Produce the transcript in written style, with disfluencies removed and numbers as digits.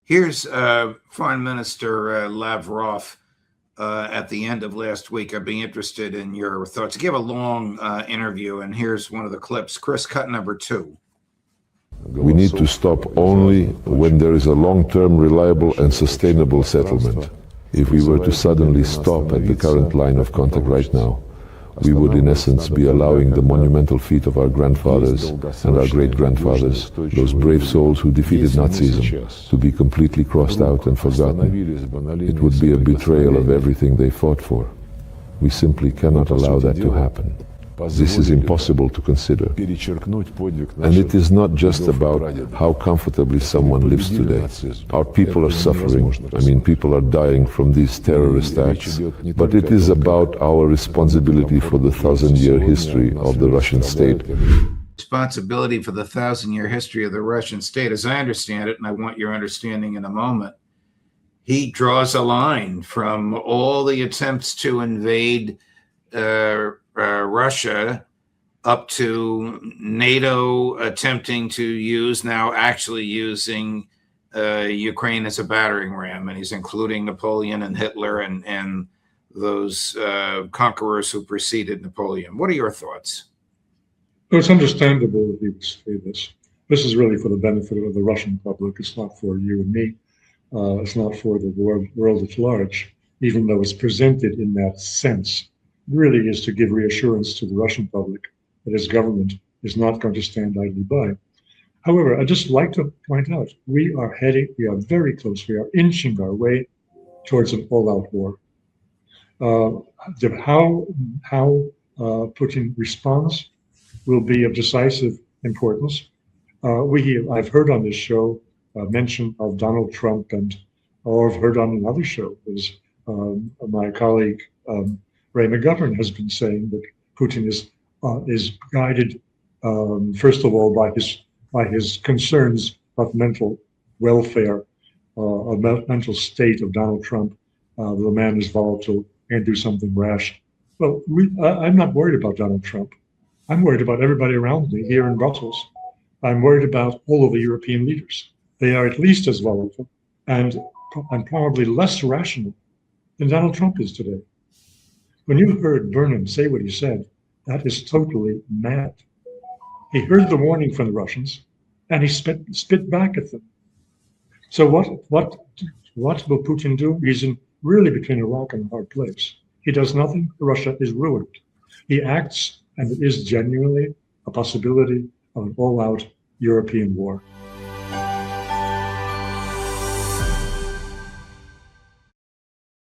Here's Foreign Minister Lavrov at the end of last week. I'd be interested in your thoughts. Give a long interview, and here's one of the clips. Chris, cut number 2. We need to stop only when there is a long-term, reliable and sustainable settlement. If we were to suddenly stop at the current line of contact right now, we would in essence be allowing the monumental feat of our grandfathers and our great-grandfathers, those brave souls who defeated Nazism, to be completely crossed out and forgotten. It would be a betrayal of everything they fought for. We simply cannot allow that to happen. This is impossible to consider. And it is not just about how comfortably someone lives today. Our people are suffering. I mean, people are dying from these terrorist acts. But it is about our responsibility for the 1,000-year history of the Russian state. Responsibility for the 1,000-year history of the Russian state, as I understand it, and I want your understanding in a moment, he draws a line from all the attempts to invade Russia up to NATO attempting to use, now actually using Ukraine as a battering ram. And he's including Napoleon and Hitler and those conquerors who preceded Napoleon. What are your thoughts? Well, it's understandable that he would say this. This is really for the benefit of the Russian public. It's not for you and me. It's not for the world at large, even though it's presented in that sense. Really is to give reassurance to the Russian public that his government is not going to stand idly by. However, I'd just like to point out, we are very close, we are inching our way towards an all-out war. How Putin responds will be of decisive importance. I've heard on this show mention of Donald Trump, or I've heard on another show, as my colleague Ray McGovern has been saying that Putin is guided, first of all, by his concerns of mental welfare, mental state of Donald Trump. The man is volatile and do something rash. Well, I'm not worried about Donald Trump. I'm worried about everybody around me here in Brussels. I'm worried about all of the European leaders. They are at least as volatile and probably less rational than Donald Trump is today. When you heard Burnham say what he said, that is totally mad. He heard the warning from the Russians, and he spit back at them. So what will Putin do? He's really between a rock and a hard place. He does nothing. Russia is ruined. He acts, and it is genuinely a possibility of an all-out European war.